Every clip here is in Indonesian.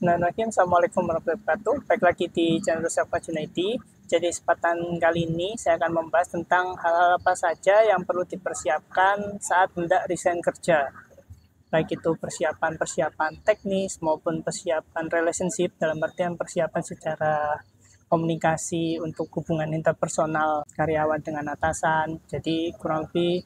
Bismillahirrahmanirrahim. Assalamualaikum warahmatullahi wabarakatuh. Baik lagi di channel Rusaka Junaidi. Jadi kesempatan kali ini saya akan membahas tentang hal-hal apa saja yang perlu dipersiapkan saat hendak resign kerja. Baik itu persiapan teknis maupun persiapan relationship, dalam artian persiapan secara komunikasi untuk hubungan interpersonal karyawan dengan atasan. Jadi kurang lebih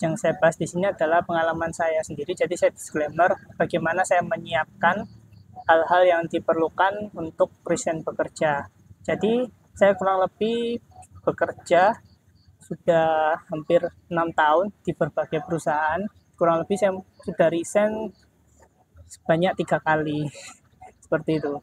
yang saya bahas di sini adalah pengalaman saya sendiri. Jadi saya disclaimer bagaimana saya menyiapkan hal-hal yang diperlukan untuk resign bekerja. Jadi saya kurang lebih bekerja sudah hampir 6 tahun di berbagai perusahaan. Kurang lebih saya sudah resign sebanyak 3 kali. Seperti itu.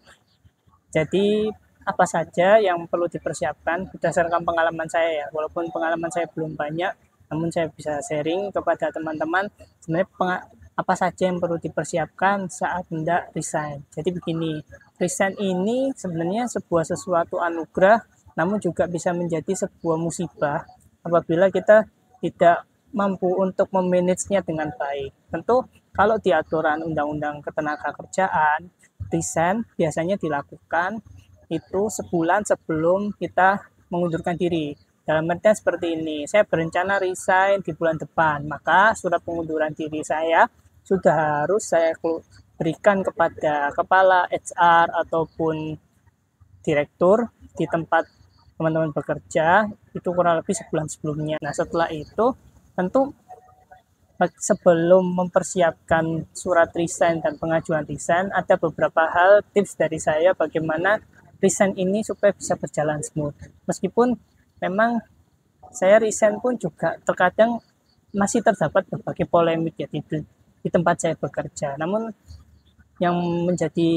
Jadi apa saja yang perlu dipersiapkan berdasarkan pengalaman saya ya. Walaupun pengalaman saya belum banyak, namun saya bisa sharing kepada teman-teman sebenarnya apa saja yang perlu dipersiapkan saat hendak resign. Jadi begini, resign ini sebenarnya sesuatu anugerah, namun juga bisa menjadi sebuah musibah apabila kita tidak mampu untuk memanagenya dengan baik. Tentu kalau di aturan undang-undang ketenagakerjaan, resign biasanya dilakukan itu sebulan sebelum kita mengundurkan diri. Dalam artian seperti ini, saya berencana resign di bulan depan, maka surat pengunduran diri saya sudah harus saya berikan kepada kepala HR ataupun direktur di tempat teman-teman bekerja, itu kurang lebih sebulan sebelumnya. Nah setelah itu, tentu sebelum mempersiapkan surat resign dan pengajuan resign, ada beberapa hal tips dari saya bagaimana resign ini supaya bisa berjalan smooth. Meskipun memang saya resign pun juga terkadang masih terdapat berbagai polemik ya di tempat saya bekerja. Namun yang menjadi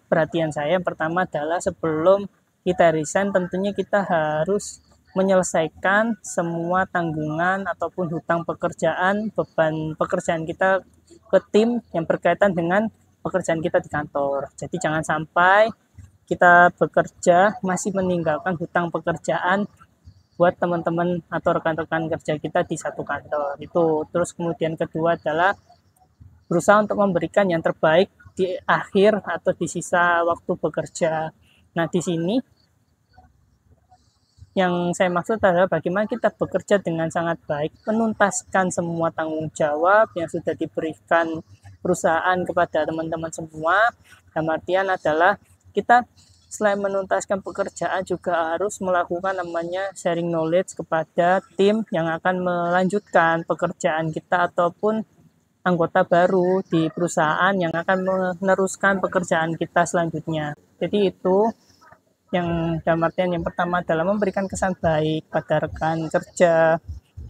perhatian saya yang pertama adalah sebelum kita resign tentunya kita harus menyelesaikan semua tanggungan ataupun hutang pekerjaan, beban pekerjaan kita ke tim yang berkaitan dengan pekerjaan kita di kantor. Jadi jangan sampai kita bekerja masih meninggalkan hutang pekerjaan buat teman-teman atau rekan-rekan kerja kita di satu kantor. Itu. Terus kemudian kedua adalah berusaha untuk memberikan yang terbaik di akhir atau di sisa waktu bekerja. Nah, di sini yang saya maksud adalah bagaimana kita bekerja dengan sangat baik, menuntaskan semua tanggung jawab yang sudah diberikan perusahaan kepada teman-teman semua. Dalam artian adalah kita selain menuntaskan pekerjaan juga harus melakukan namanya sharing knowledge kepada tim yang akan melanjutkan pekerjaan kita ataupun anggota baru di perusahaan yang akan meneruskan pekerjaan kita selanjutnya. Jadi itu yang dalam artian yang pertama adalah memberikan kesan baik pada rekan kerja,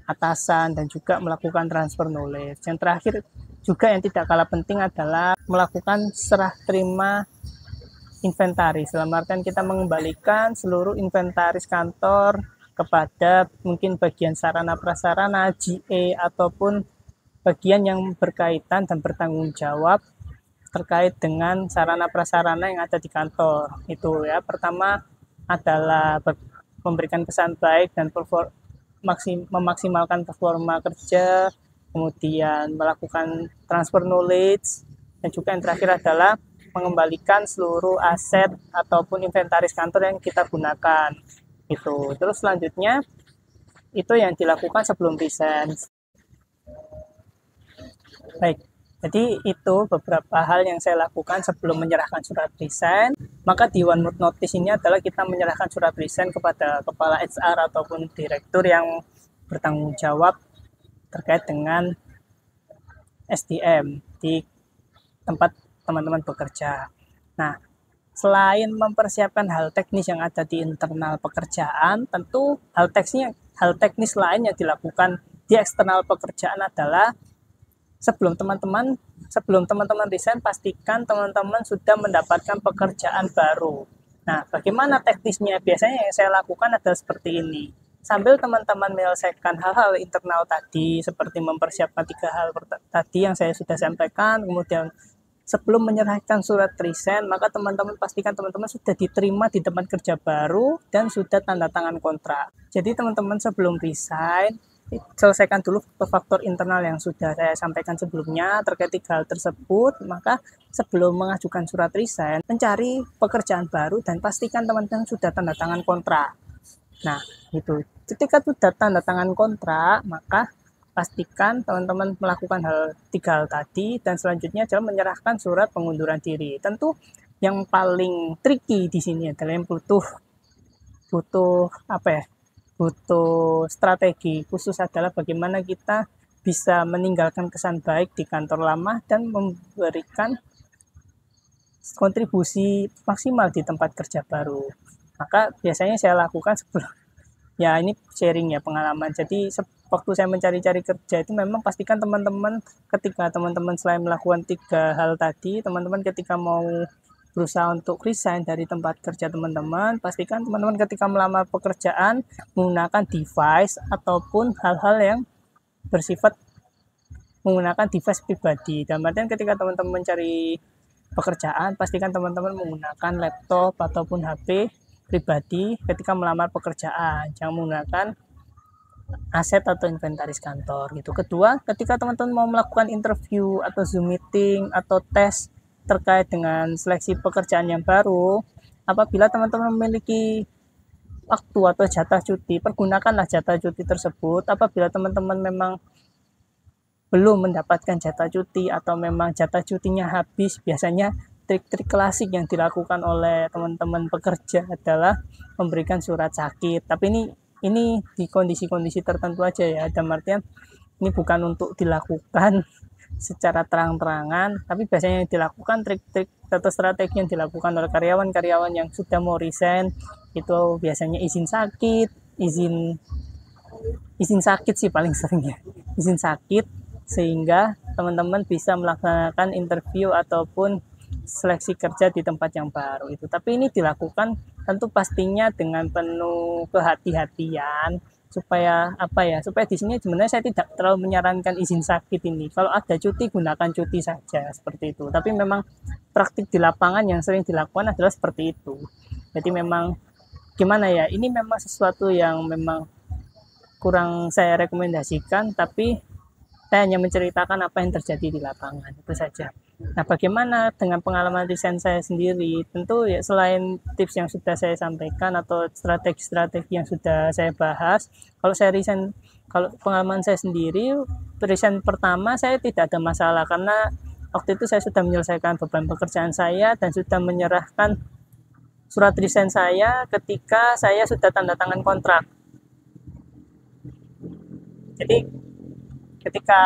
atasan, dan juga melakukan transfer knowledge. Yang terakhir juga yang tidak kalah penting adalah melakukan serah terima inventaris. Dalam artian kita mengembalikan seluruh inventaris kantor kepada mungkin bagian sarana prasarana, GA, ataupun bagian yang berkaitan dan bertanggung jawab terkait dengan sarana prasarana yang ada di kantor. Itu ya, pertama adalah memberikan kesan baik dan memaksimalkan performa kerja, kemudian melakukan transfer knowledge, dan juga yang terakhir adalah mengembalikan seluruh aset ataupun inventaris kantor yang kita gunakan. Itu. Terus selanjutnya itu yang dilakukan sebelum resign. Baik, jadi itu beberapa hal yang saya lakukan sebelum menyerahkan surat resign. Maka di one word notice ini adalah kita menyerahkan surat resign kepada kepala HR ataupun direktur yang bertanggung jawab terkait dengan SDM di tempat teman-teman bekerja. Nah, selain mempersiapkan hal teknis yang ada di internal pekerjaan, tentu hal teknis lain yang dilakukan di eksternal pekerjaan adalah sebelum teman-teman resign, pastikan teman-teman sudah mendapatkan pekerjaan baru. Nah, bagaimana teknisnya? Biasanya yang saya lakukan adalah seperti ini. Sambil teman-teman menyelesaikan hal-hal internal tadi, seperti mempersiapkan 3 hal tadi yang saya sudah sampaikan, kemudian sebelum menyerahkan surat resign, maka teman-teman pastikan teman-teman sudah diterima di tempat kerja baru dan sudah tanda tangan kontrak. Jadi teman-teman sebelum resign, selesaikan dulu faktor internal yang sudah saya sampaikan sebelumnya terkait 3 hal tersebut. Maka sebelum mengajukan surat resign, mencari pekerjaan baru dan pastikan teman-teman sudah tanda tangan kontrak. Nah, itu. Ketika sudah tanda tangan kontrak, maka pastikan teman-teman melakukan 3 hal tadi, dan selanjutnya adalah menyerahkan surat pengunduran diri. Tentu yang paling tricky di sini adalah yang butuh apa ya? Butuh strategi khusus adalah bagaimana kita bisa meninggalkan kesan baik di kantor lama dan memberikan kontribusi maksimal di tempat kerja baru. Maka biasanya saya lakukan sebelum, ya ini sharing ya pengalaman. Jadi waktu saya mencari-cari kerja itu memang pastikan teman-teman, ketika teman-teman selain melakukan 3 hal tadi, teman-teman ketika mau berusaha untuk resign dari tempat kerja teman-teman, pastikan teman-teman ketika melamar pekerjaan menggunakan device ataupun hal-hal yang bersifat menggunakan device pribadi. Dan artian ketika teman-teman mencari pekerjaan, pastikan teman-teman menggunakan laptop ataupun HP pribadi ketika melamar pekerjaan. Jangan menggunakan aset atau inventaris kantor gitu. Kedua, ketika teman-teman mau melakukan interview atau Zoom meeting atau tes terkait dengan seleksi pekerjaan yang baru, apabila teman-teman memiliki waktu atau jatah cuti, pergunakanlah jatah cuti tersebut. Apabila teman-teman memang belum mendapatkan jatah cuti atau memang jatah cutinya habis, biasanya trik-trik klasik yang dilakukan oleh teman-teman pekerja adalah memberikan surat sakit. Tapi ini di kondisi-kondisi tertentu aja ya, dalam artian ini bukan untuk dilakukan secara terang-terangan, tapi biasanya yang dilakukan trik-trik atau strategi yang dilakukan oleh karyawan-karyawan yang sudah mau resign itu biasanya izin sakit sih paling sering ya, izin sakit, sehingga teman-teman bisa melaksanakan interview ataupun seleksi kerja di tempat yang baru itu. Tapi ini dilakukan tentu pastinya dengan penuh kehati-hatian, supaya supaya di sini sebenarnya saya tidak terlalu menyarankan izin sakit ini. Kalau ada cuti, gunakan cuti saja seperti itu. Tapi memang praktik di lapangan yang sering dilakukan adalah seperti itu. Jadi memang gimana ya, ini memang sesuatu yang memang kurang saya rekomendasikan, tapi saya hanya menceritakan apa yang terjadi di lapangan, itu saja. Nah, bagaimana dengan pengalaman resign saya sendiri? Tentu ya, selain tips yang sudah saya sampaikan atau strategi-strategi yang sudah saya bahas, kalau pengalaman saya sendiri, resign pertama saya tidak ada masalah, karena waktu itu saya sudah menyelesaikan beban pekerjaan saya dan sudah menyerahkan surat resign saya ketika saya sudah tanda tangan kontrak. Jadi ketika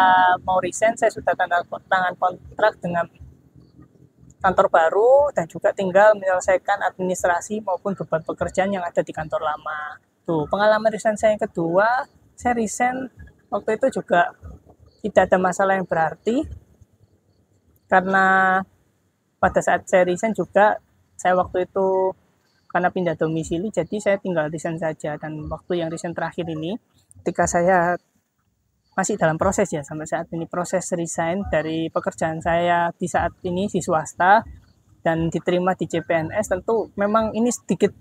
mau resign, saya sudah tanda tangan kontrak dengan kantor baru dan juga tinggal menyelesaikan administrasi maupun beban pekerjaan yang ada di kantor lama. Tuh, pengalaman resign saya yang kedua, saya resign waktu itu juga tidak ada masalah yang berarti, karena pada saat saya resign juga, saya waktu itu karena pindah domisili, jadi saya tinggal resign saja. Dan waktu yang resign terakhir ini, ketika saya masih dalam proses ya, sampai saat ini proses resign dari pekerjaan saya di saat ini di swasta dan diterima di CPNS, tentu memang ini sedikit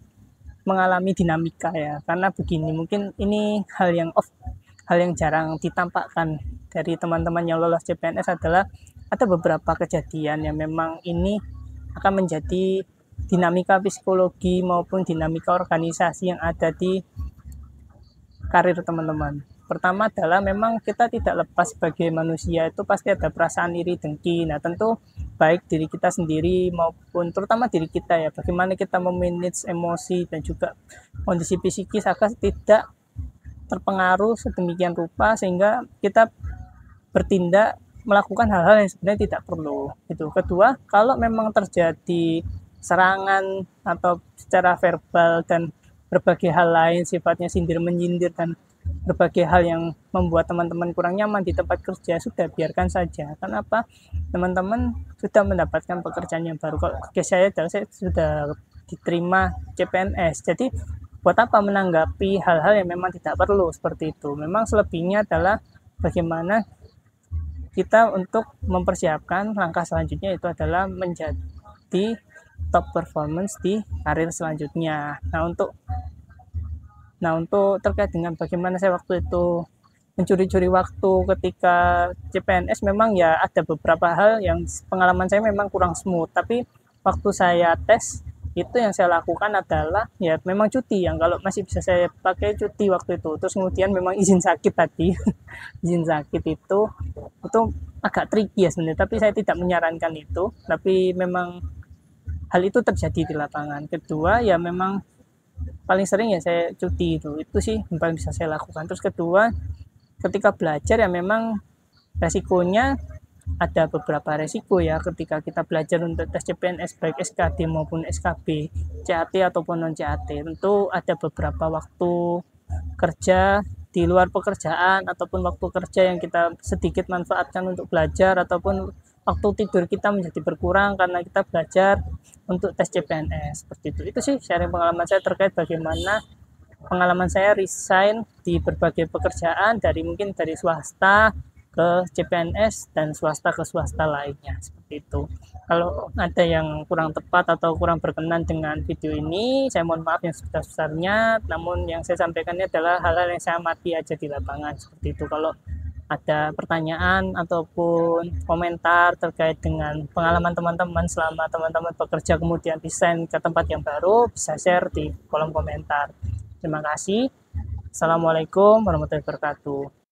mengalami dinamika ya, karena begini, mungkin ini hal yang jarang ditampakkan dari teman-teman yang lolos CPNS adalah ada beberapa kejadian yang memang ini akan menjadi dinamika psikologi maupun dinamika organisasi yang ada di karir teman-teman. Pertama adalah memang kita tidak lepas sebagai manusia itu pasti ada perasaan iri dengki. Nah, tentu baik diri kita sendiri maupun terutama diri kita ya, bagaimana kita memanage emosi dan juga kondisi psikis agar tidak terpengaruh sedemikian rupa sehingga kita bertindak melakukan hal-hal yang sebenarnya tidak perlu. Itu. Kedua, kalau memang terjadi serangan atau secara verbal dan berbagai hal lain sifatnya sindir menyindir dan berbagai hal yang membuat teman-teman kurang nyaman di tempat kerja, sudah biarkan saja. Kenapa? Teman-teman sudah mendapatkan pekerjaan yang baru. Kalau saya sudah diterima CPNS, jadi buat apa menanggapi hal-hal yang memang tidak perlu seperti itu. Memang selebihnya adalah bagaimana kita untuk mempersiapkan langkah selanjutnya, itu adalah menjadi top performance di karir selanjutnya. Nah untuk terkait dengan bagaimana saya waktu itu mencuri-curi waktu ketika CPNS memang ya ada beberapa hal yang pengalaman saya memang kurang smooth, tapi waktu saya tes itu yang saya lakukan adalah ya memang cuti yang kalau masih bisa saya pakai cuti waktu itu, terus kemudian memang izin sakit tadi. Izin sakit itu agak tricky ya sebenarnya, tapi saya tidak menyarankan itu, tapi memang hal itu terjadi di lapangan. Kedua ya memang paling sering ya saya cuti, itu sih yang paling bisa saya lakukan. Terus kedua, ketika belajar ya memang resikonya ada beberapa resiko ya ketika kita belajar untuk tes CPNS baik SKD maupun SKB, CAT ataupun non CAT. Tentu ada beberapa waktu kerja di luar pekerjaan ataupun waktu kerja yang kita sedikit manfaatkan untuk belajar, ataupun waktu tidur kita menjadi berkurang karena kita belajar untuk tes CPNS seperti itu. Itu sih sharing pengalaman saya terkait bagaimana pengalaman saya resign di berbagai pekerjaan, dari mungkin dari swasta ke CPNS dan swasta ke swasta lainnya seperti itu. Kalau ada yang kurang tepat atau kurang berkenan dengan video ini, saya mohon maaf yang sebesar-besarnya. Namun yang saya sampaikan ini adalah hal-hal yang saya amati aja di lapangan seperti itu. Kalau ada pertanyaan ataupun komentar terkait dengan pengalaman teman-teman selama teman-teman bekerja kemudian desain ke tempat yang baru, bisa share di kolom komentar. Terima kasih. Assalamualaikum warahmatullahi wabarakatuh.